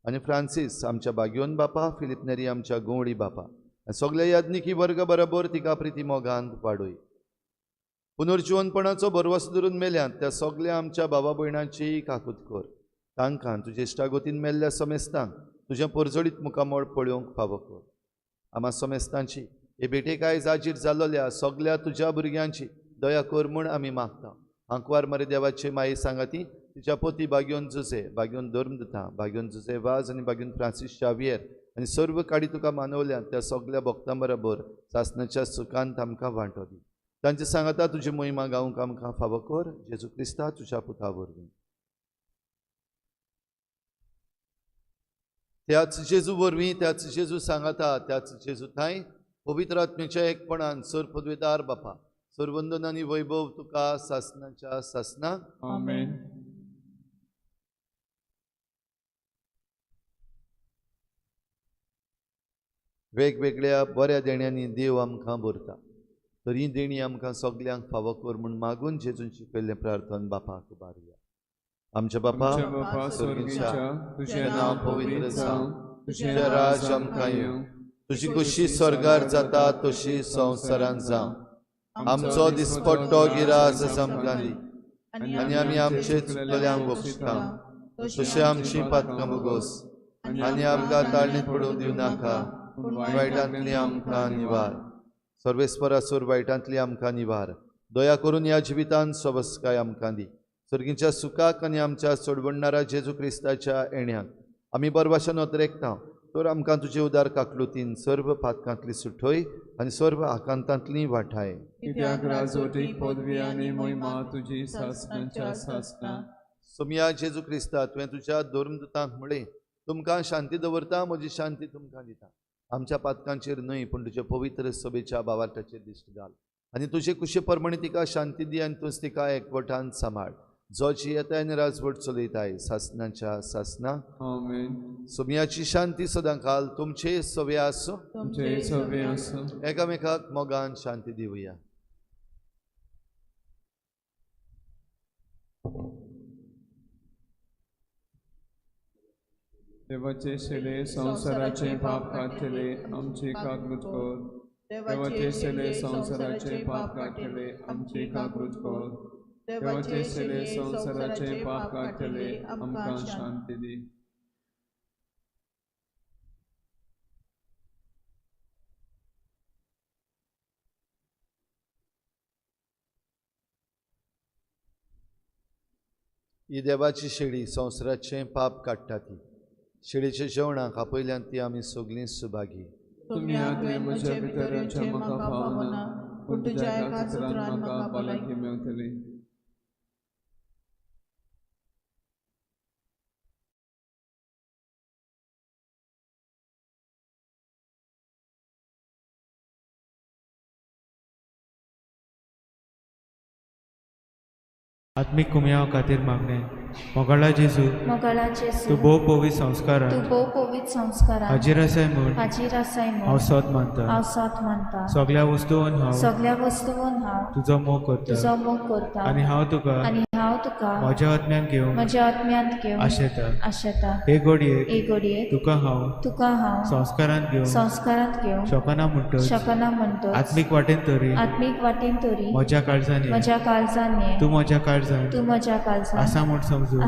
आनी फ्रांसीस आमच्या बागयोन बापा, फिलिप नेरी आमच्या गोवडी बापा, सगळे याज्ञिकी वर्ग बरोबर तिका प्रिती मोगांत वाडोय. पुनर्जीवनपणाचो भरवसो धरून मेल्यांत त्या सगळ्या आमच्या भावा भयणांची काकूत कर. तांकां तुजे इश्टागोतीन मेल्ल्या समेस्तांक तुजें परजडीत मुखामळ पळोवंक फावो कर. आमा समेस्तांची हे भेटेकाय जाजीर जाल्लोल्या सगळ्या तुज्या भुरग्यांची दया कर म्हूण आमी मागता. आंकवार मरे देवाचे माये सांगाती तिच्या पोती बागयोन जुजे, बागयोन धर्मदता, बागयोन जुजे वाज आनी बागयोन फ्रांसीस शावियर आनी सर्व काडी तुका मानवल्यान त्या सगळ्या भक्तां बरोबर सासणाच्या सुखांत आमकां वांटो दी. तांचे सांगाता तुजी महिमा गावंक आमकां फावो कर. जेजू क्रिस्ता तुज्या पुता वरवीं. त्याच जेजू वरवीं, त्याच जेजू सांगाता, त्याच जेजू थंय पवित्र आत्म्याच्या एकपणान सर पदवेदार बापा सर्वंदन आनी वैभव तुका सासणाच्या सासणाक आमेन. वेगवेगळ्या बऱ्या देण्यांनी देव आमकां भरता. तर ही देणी आमकां सगल्यांक फावो कर म्हूण मागून जेजूंची पयलें प्रार्थना बापाक उबारुया. आमच्या बापा स्वर्गीच्या, तुजें नांव पवित्र जावं, तुजें राज आमकां येवं, तुजी कुशी स्वर्गार जाता तशी संवसारांत जावं. आमचो दिसपट्टो गिरास आमकां दी आनी आमी आमचे चुकलेल्यांक बक्षिता तशें आमची पातकां मुगोस आनी आमकां ताळणेंत पडूंक दिवं नाका, वायटांतली आमकां निवार. सर्वेस्परा सोर वायटांतली आमकां निवार. दया करून ह्या जिवितांत सबस्काय आमकां दी. सर्गीच्या सुखाक आनी आमच्या सोडवणारा जेजू क्रिस्ताच्या येण्याक आमी बरभाशेन उद्रेकता. तर आमकां तुजे उदार काकलुतीन सर्व पातकांतली सुटोय आनी सर्व आकांतांतली वाटाय. कित्याक राजवटी पदवी आनी महिमा तुजी सासणाच्या सासणा. सोम्या जेजू क्रिस्ता तुवें तुज्या धर्मदूतांक म्हळें, तुमकां शांती दवरता, म्हजी शांती तुमकां दिता. आमच्या पातकांचेर न्हय पूण तुज्या पवित्र सभेच्या बावार्टाचेर दिश्ट घाल आनी तुजे कुशे प्रमाणे तिका शांती दी आनी तुज तिका एकवटान सांबाळ. जो जियेताय आनी राजवट चलयताय सासणाच्या सासणा. आमेन. सोम्याची शांती सदां काल तुमचे सवे आसूं. तुमचे सवे आसूं. एकामेकाक मोगान शांती दिवया. देवाचे शेले संसाराचे पाप काढले आमची काकूत कर. देवाचे शेले संसाराचे पाप काढले आमची काकूत कर. देवाचे शेले संसाराचे पाप काढले आमकां शांती दी. ही देवाची शेळी संसाराचे पाप काडटा ती. शेळीच्या जेवणाक आपयल्यान ती आमी सगळीं सुभागी. तुम्ही आदले म्हज्या भितरांचे म्हाका फावना पूण तुज्या एका सुत्रान म्हाका भलायकी मेवतली. आत्मीक कुमयाव खातीर मागणें. मोगळा जेजू मोगळा जेजू तू भोव पवित संस्कारां तू भोव पवित संस्कारां हाजीर आसाय म्हूण हाजीर आसाय हांव म्हूण सत मानता हांव सत मानता सगळ्या वस्तूंनी हांव सगळ्या वस्तूंनी हांव तुजो मोग करता तुजो मोग करता आनी हांव तुका म्हज्या आत्म्यान घेवन म्हज्या आत्म्यांत घेवन आशेता हे घडयेक हे घडयेक तुका हांव संस्कारांत घेवन शकना म्हणटच आत्मीक वाटेन तरी म्हज्या काळजांनी तूं म्हज्या काळजांत आसा म्हूण समजून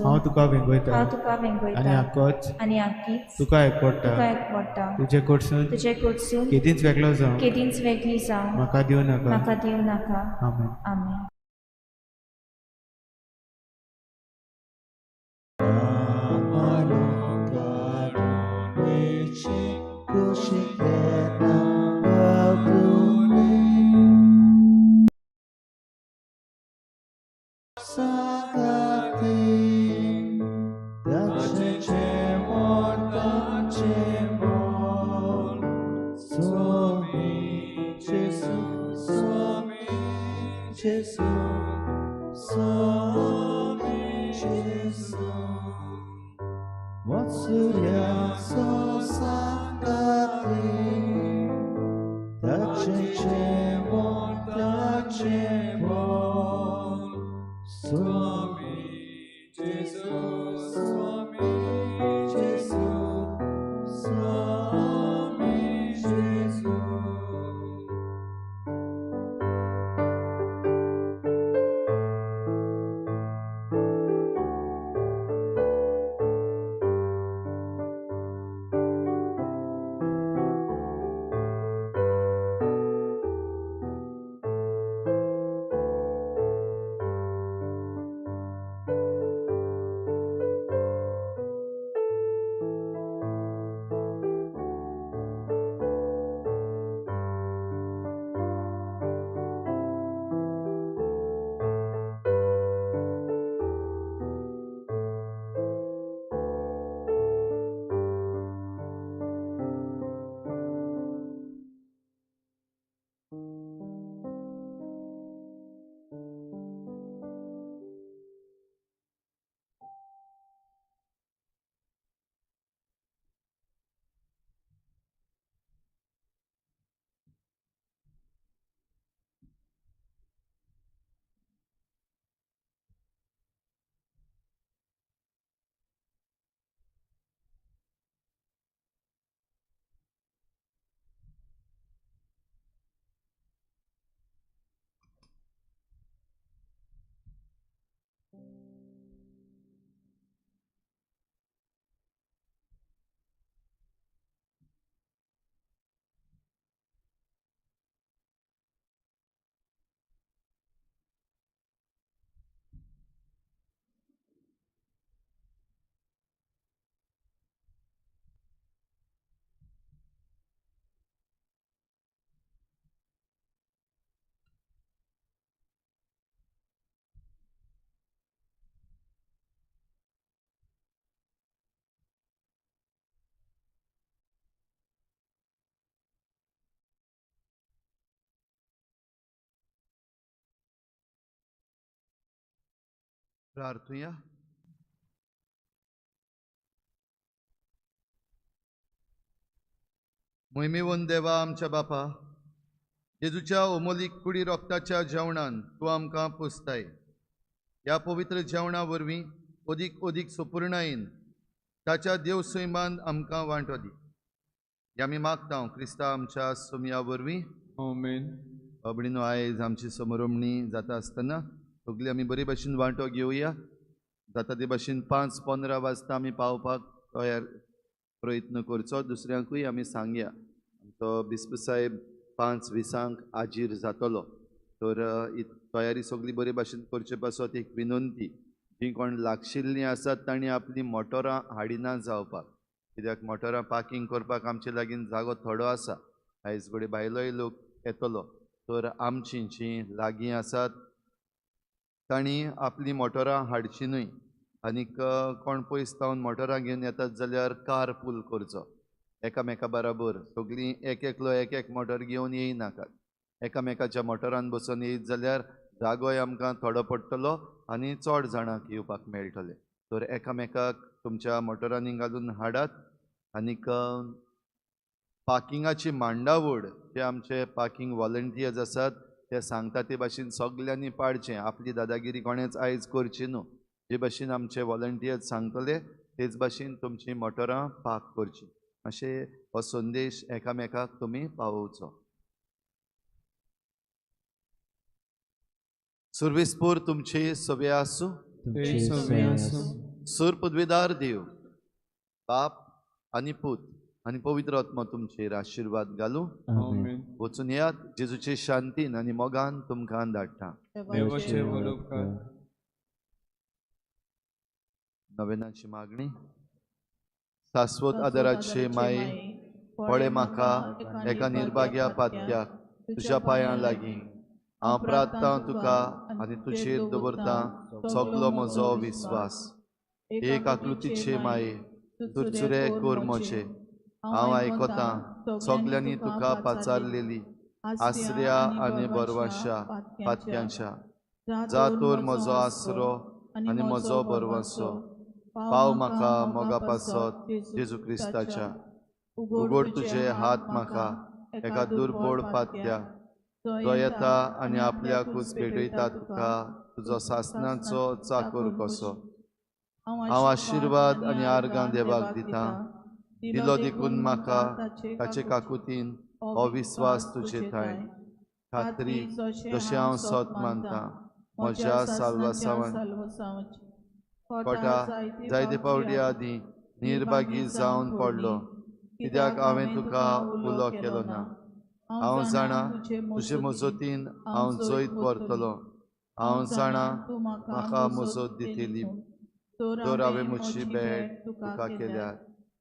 हांव तुका वेंगयता आनी आख्खीच तुका एकवडटा तुजे कडसून केदींच वेगळी जावं म्हाका दिवं नाका आमेन. प्रार्थूया. मोहिमेवन देवा आमच्या बापा, जेजूच्या ओमोलीक कुडी रोगताच्या जेवणान तूं आमकां पोसताय. ह्या पवित्र जेवणा वरवीं ओदीक सुपूर्णायेन ताच्या देव सैमान आमकां वांटो दी. आमी मागता क्रिस्ता आमच्या सोमया वरवीं. आमेन. बाबडीनो आयज आमची समोरमणी जाता आसतना सगळी आमी बरे भाशेन वांटो घेवया. जाता ते भाशेन 5:15 वाजता आमी पावपाक तयार प्रयत्न करचो. दुसऱ्यांकूय आमी सांगया आमचो बिस्प साहेब 5:20 हाजीर जातलो. तर तयारी सगळी बरे भाशेन करचे पासत एक विनंती, जी कोण लागशिल्लीं आसात तांणी आपली मोटरां हाडिना जावपाक, कित्याक मोटरां पार्किंग करपाक आमचे लागीं जागो थोडो आसा. आयज घडये भायलोय लोक येतलो, तर आमचीं जीं लागीं आसात तांणी आपली मोटरां हाडची न्हय. आनीक कोण पयस तावन मोटरां घेवन येतात जाल्यार कार पूल करचो एकामेका बराबर. सगळीं एक एकलो एक मोटर घेवन येयनाकात. एकामेकाच्या मोटरान बसून येयत जाल्यार जागोय आमकां थोडो पडटलो आनी चड जाणांक येवपाक मेळटले. तर एकामेकाक तुमच्या मोटरांनी घालून हाडात. आनीक पार्किंगाची मांडावळ जे आमचे पार्किंग वॉलंटियर्स आसात ते सांगता ते भाशेन सगल्यांनी पाडचें. आपली दादागिरी कोणेच आयज करची न्हू. जे भाशेन आमचे वॉलंटियर्स सांगतले तेच भाशेन तुमची मोटरां पार्क करची. अशें हो संदेश एकामेकाक तुमी पावोवचो. सुरवेस्पोर तुमचे सवे आसूं. सुर पदवेदार देव बाप आनी पूत आनी पवित्र आत्मा तुमचेर आशिर्वाद घालूं. वचून येयात. जेजूचे शांतीन आनी मोगान तुमकां धाडटा. नवेनाची मागणी. शाश्वत आदाराचे माये, पळे म्हाका एका निर्भाग्या पातक्याक तुज्या पांयां लागीं. हांव प्रार्थना तुका आनी तुजेर दवरतां सगलो म्हजो विस्वास. एक आकृतीचे माये, तुरचुरे कोर मोचे. हांव आयकोतां सगल्यांनी तुका पाचारलेली आसऱ्या आनी बरवाशा पातक्यांच्या. जातोर म्हजो आसरो आनी म्हजो बरवासो. पाव म्हाका मोगा पासत जेजू क्रिस्ताच्या. उगड तुजे हात म्हाका एका दुर्बळ पातक्याक जो येता आनी आपल्याकूच भेटयता तुका तुजो सासणाचो चाकर कसो. हांव आशिर्वाद आनी आर्गां देवाक दितां. दिलो देखून म्हाका ताचे काकुतीन हो विस्वास तुजे थंय. खात्री जशें हांव सत मानतां म्हज्या साल्वासावान. कोटा जायते फावटी आदीं निर्भागी जावन पडलो कित्याक हांवें तुका उलो केलो ना. हांव जाणां तुजे मजतीन हांव जैत व्हरतलो. हांव जाणां तूं म्हाका मजत दितली. तर हांवें म्हजी भेट तुका केल्यार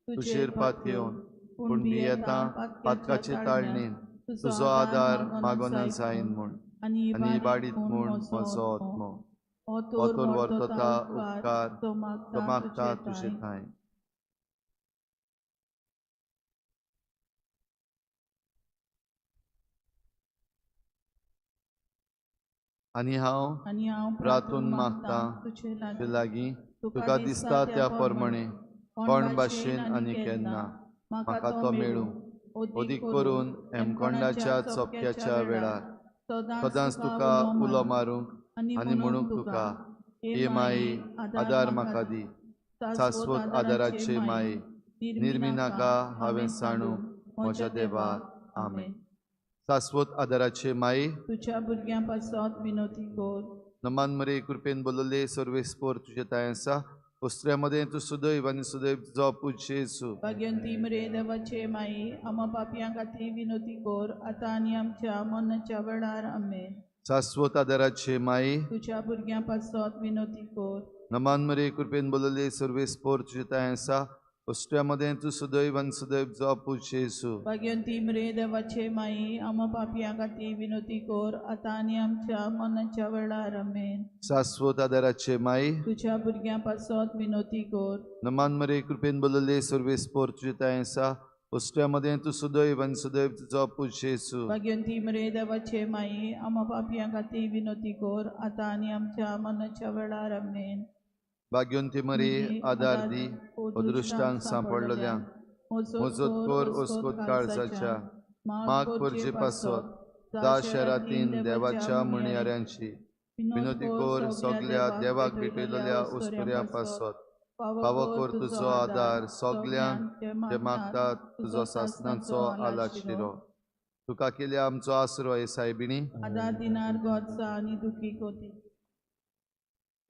तुजेर पातयेवन पूण भियेतां पातकाचे ताळणेन तुजो आदार मागोना जायन म्हूण. आनी इबाडीत म्हूण म्हजो आत्मो. हो तर वर्तता उपकार तो मागता तुजे थंय. आनी हांव प्रार्थून मागतां तुजे लागीं तुका दिसता त्या प्रमाणे कोण भाशेन आनी केन्ना म्हाका तो मेळूं. अदीक करून हेमकोंडाच्या चोपक्याच्या वेळार सदांच तुका उलो मारूंक आनी म्हणूंक तुका हे माये आदार म्हाका दी. शाश्वत आदाराचे माये निर्मिनाका हांवें सांडूंक म्हज्या देवाक. आमेन. शाश्वत आदाराचे माये तुझ्या भुरग्यां पासत विनोती कोर. नमान मरे कृपेन बोलले सर्वेस्पोर तुजे ताय आसा. उस्त्र्यामध्ये तू सुदैव आनी सुदैव तुजो पूज्य येसू. भाग्यवंती मरे देवाचे माये आम्हा पापयां खातीर विनोती कोर आतां आनी आमच्या मरणाच्या वेळार. आमेन. शाश्वत आदाराचे माये तुझ्या भुरग्यां पासत विनोती कोर. नमान मरे कृपेन बोलले सर्वेस्पोर तुजे ताय आसा. उस्त्र्यामध्ये तू सुदैव आनी सुदैव तुजो पूज्य येसू. भाग्यवंती मरे देवाचे माये आम्हा पापयां खातीर विनोती कोर आतां आनी आमच्या मरणाच्या वेळार. आमेन. शाश्वत आदाराचे माये तुझ्या भुरग्यां पासत विनोती कोर. नमान मरे कृपेन बोलले सर्वेस्पोर तुजे ताय आसा. उस्त्र्यामध्ये तू सुदैव आनी सुदैव तुजो पूज्य येसू. भाग्यवंती मरे देवाचे माये आम्हा पापयां खातीर विनोती कोर आतां आनी आमच्या मरणाच्या वेळार. आमेन. भाग्यवंती मरे आदार दी अदृश्टांक सांपडलेल्यांक. मजत कोर ओस्कोत काळजाच्या माग परजे पासत जा शहरांतलीं देवाच्या म्हणयाऱ्यांची. विनोती कोर सगल्या देवाक भेटयलेल्या उस्त्र्यां पासत. फावो कोर तुजो आदार सगल्यांक जे मागतात तुजो सासणाचो आलाशिरो. तुका केल्या आमचो आसरो हे सायबिणी. आदार दिनार गोडसा आनी दुखी कोती.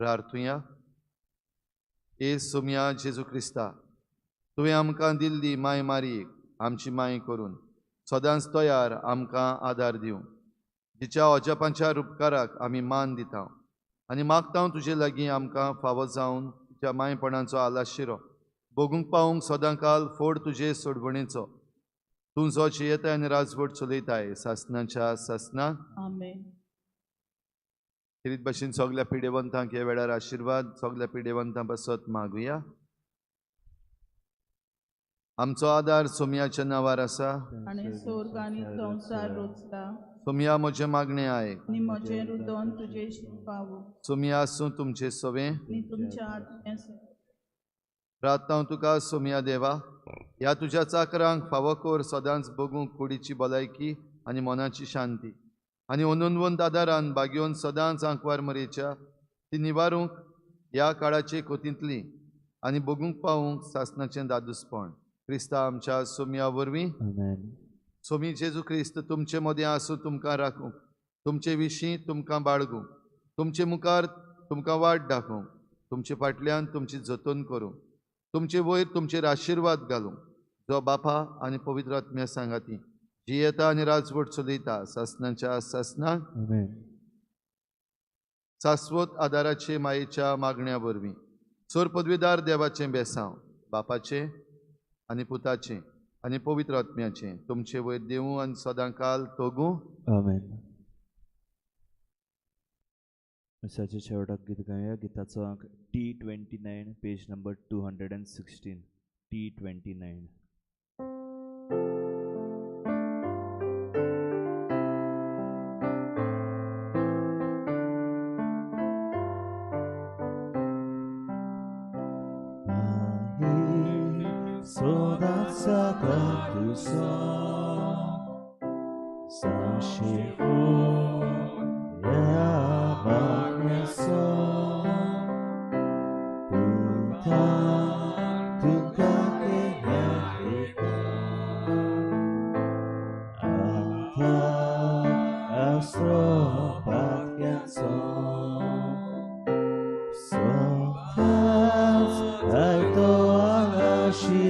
प्रार्थुया. ए सोम्या जेजू क्रिस्ता तुवें आमकां दिल्ली माय मारीक आमची माय करून सदांच तयार आमकां आदार दिवं. जिच्या अजापांच्या उपकाराक आमी मान दिता आनी मागता तुजे लागीं आमकां फावो जावन तुज्या मायपणाचो आलाशिरो भोगूंक पावूंक सदां काल फोड तुजे सोडवणेचो. तूं जो जियेताय आनी राजवट चलयताय सासणाच्या सासणाक. आमेन. तेरीत भाशेन सगल्या पिडेवंतांक हे वेळार आशिर्वाद सगल्या पिडेवंतां पासत मागुया. आमचो आदार सोम्याच्या नांवार आसा आनी स्वर्ग आनी संवसार रचला. सुमिया म्हजे मागणे आयक. आनी म्हजें रुदन तुजे पावो. सुमिया आसूं तुमचे सवे. आनी तुमच्या आत्म्याचे. प्रार्थना तुका सोमिया देवा, ह्या तुज्या चाकरांक फावो कोर सदांच बगूंक कुडीची भलायकी आनी मनाची शांती आनी अनंतवंत आदारान बागयोन सदांच आंकवार मरेच्या ती निवारूंक ह्या काळाचे कोतींतली आनी बगूंक पावूंक सासणाचें दादूसपण क्रिस्ता आमच्या सोमिया वरवीं. सोमी जेजू क्रिस्त तुमचे मदें आसूं तुमकां राखूंक, तुमचे विशीं तुमकां बाळगूंक, तुमचे मुखार तुमकां वाट दाखोवंक, तुमचे फाटल्यान तुमची जतन करूंक, तुमचे वयर तुमचेर आशिर्वाद घालूंक, जो बापा आनी पवित्र आत्म्या सांगाती जी येता आनी राजवट चलयता सासणाच्या सासणाक शाश्वत आदाराचे मायेच्या मागण्या वरवीं सोर पदवीदार देवाचें बेसांव बापाचें आनी पुताचें आनी पवित्र आत्म्याचें तुमचे वयर देवूं आनी सदां काल तोगूं. आमेन. मिसाच्या शेवटाक गीत गावया. गिताचो अंक T29, page number 216. T29. She